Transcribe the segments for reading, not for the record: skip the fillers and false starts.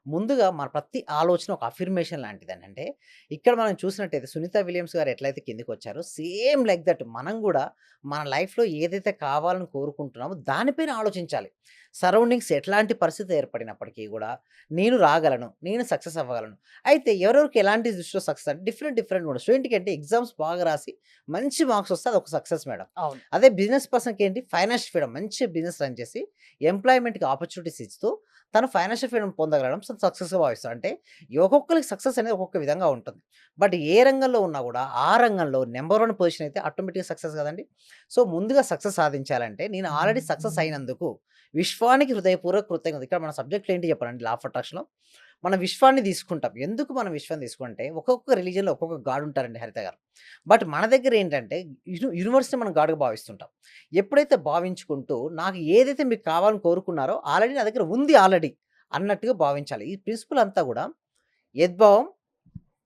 ముందుగా మన ప్రతి ఆలోచన ఒక అఫర్మేషన్ లాంటిదండి. అంటే ఇక్కడ మనం చూసినట్టయితే 'సునీత విలియమ్స్' గారు ఎట్లయితే కిందకొచ్చారో సేమ్ లైక్ దట్ మనం గూడా మన లైఫ్‌లో ఏదైతే కావాలని కోరుకుంటున్నామో దానిపైన ఆలోచించాలి. సరౌండింగ్స్ ఎట్లాంటి పరిస్థితి ఏర్పడినప్పటికీ గూడా నేను రాగలను, నేను సక్సెస్ అవ్వగలను. అయితే ఎవరెవరికి ఎలాంటి దృష్టిలో సక్సెస్ అంటే డిఫరెంట్ డిఫరెంట్‌గా ఉండదు. స్టూడెంట్‌కి అంటే ఎగ్జామ్స్ బాగా రాసి మంచి మార్క్స్ వస్తే అదొక సక్సెస్ మేడం. అవును. అదే బిజినెస్ పర్సన్‌కి ఏంటి ఫైనాన్షియల్ ఫ్రీడమ్ మంచి బిజినెస్ రన్ చేసి ఎంప్లాయ్‌మెంట్‌కి ఆపర్చునిటీస్ ఇస్తూ తను ఫైనాన్షియల్ ఫ్రీడమ్ పొందగలగడం సక్సెస్‌గా భావిస్తాడు. అంటే ఒక్కొక్కరికి సక్సెస్ అనేది ఒక్కొక్క విధంగా ఉంటుంది. బట్ ఏ రంగంలో ఉన్నా గూడా ఆ రంగంలో నంబర్ 1 పొజిషన్ అయితే ఆటోమేటిక్‌గా సక్సెస్ గదండీ! సో, ముందుగా సక్సెస్ సాధించాలంటే నేను ఆల్రెడీ సక్సెస్ అయినందుకు విశ్వానికి హృదయపూర్వక కృతజ్ఞతలు. ఇక్కడ మన సబ్జెక్ట్‌లు ఏంటి చెప్పనండి లా ఆఫ్ అట్రాక్షన్‌లో మన విశ్వాన్ని తీసుకుంటాం. ఎందుకు మనం విశ్వాన్ని తీసుకుంటే ఒక్కొక్క రిలిజియన్‌లో ఒక్కొక్క గాడ్ ఉంటారండి హరిత గారు. బట్ మన దగ్గర ఏంటంటే యూనివర్స్‌ని మనం గాడ్‌గా భావిస్తుంటాం. ఎప్పుడైతే భావించుకుంటూ నాకు ఏదైతే మీకు కావాలని కోరుకున్నారో ఆల్రెడీ నా దగ్గర ఉంది ఆల్రెడీ అన్నట్టుగా భావించాలి. ఈ ప్రిన్సిపల్ అంతా గూడా యద్భావం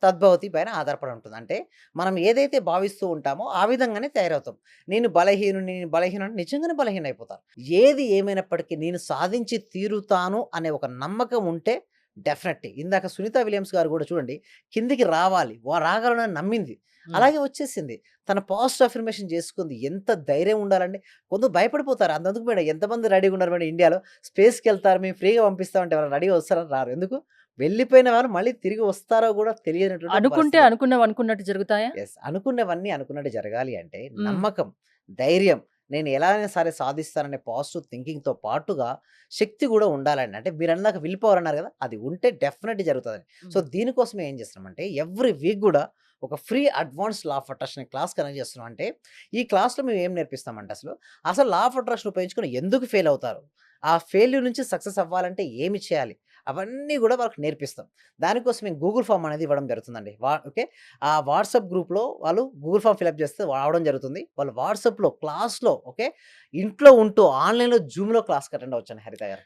తద్భవతి పైన ఆధారపడి ఉంటుంది. అంటే మనం ఏదైతే భావిస్తూ ఉంటామో ఆ విధంగానే తయారవుతాం. నేను బలహీనుడిని నిజంగానే బలహీనయిపోతాను. ఏది ఏమైనప్పటికీ నేను సాధించి తీరుతాను అనే ఒక నమ్మకం ఉంటే డెఫినెట్‌లీ ఇందాక 'సునీత విలియమ్స్' గారు గూడా చూడండి కిందకి రావాలి. రాగలనని నమ్మింది. హ్మ్. అలాగే వచ్చేసింది. తన పాజిటివ్ అఫర్మేషన్ చేసుకుంది. ఎంత ధైర్యం ఉండాలండి. కొందరు భయపడిపోతారు. అంతెందుకు మేడం ఎంతమంది రెడీగా ఉన్నారు మేడం ఇండియాలో స్పేస్‌కెళ్తారు మేము ఫ్రీగా పంపిస్తామంటే ఎవరైనా రెడీగా వస్తారా? రారు. ఎందుకు? వెళ్ళిపోయిన వారు మళ్ళీ తిరిగి వస్తారో గూడా తెలియనటువంటి ఒక అనుకుంటే పరిస్థితి. అనుకున్నవి అనుకున్నట్టు జరుగుతాయా? అనుకున్నవన్నీ అనుకున్నట్టు జరగాలి అంటే హ్మ్. నమ్మకం, ధైర్యం నేను ఎలా అయినా సరే సాధిస్తాననే పాజిటివ్ థింకింగ్‌తో పాటుగా శక్తి గూడా ఉండాలండి. అంటే మీరన్నాక విల్ పవర్ అన్నారు గదా! అది ఉంటే డెఫినెట్‌గా జరుగుతదని. సో, హ్మ్. దీనికోసమే ఏం చేస్తున్నామంటే ఎవ్రీ వీక్ గూడా ఒక free advance law of attraction class connect చేస్తున్నాం. అంటే ఈ క్లాస్‌లో మేము ఏం నేర్పిస్తామంటే అసలు లా ఆఫ్ అట్రాక్షన్ ఉపయోగించుకొని ఎందుకు ఫెయిల్ అవుతారు? ఆ ఫెయిల్యూర్ నుంచి సక్సెస్ అవ్వాలంటే ఏమి చేయాలి? అవన్నీ గూడా వాళ్ళకి నేర్పిస్తాం. దానికోసం మేము గూగుల్ ఫార్మ్ అనేది ఇవ్వడం జరుగుతుందండి. ఓకే. ఆ వాట్సాప్ గ్రూప్‌లో వాళ్ళు గూగుల్ ఫార్మ్ ఫిలప్ చేస్తే రావడం జరుగుతుంది. వాళ్ళు వాట్సాప్‌లో క్లాస్‌లో ఓకే. ఇంట్లో ఉంటూ ఆన్‌లైన్‌లో జూమ్‌లో క్లాస్‌కి అటెండ్ అవ్వచ్చండి హరిత గారు.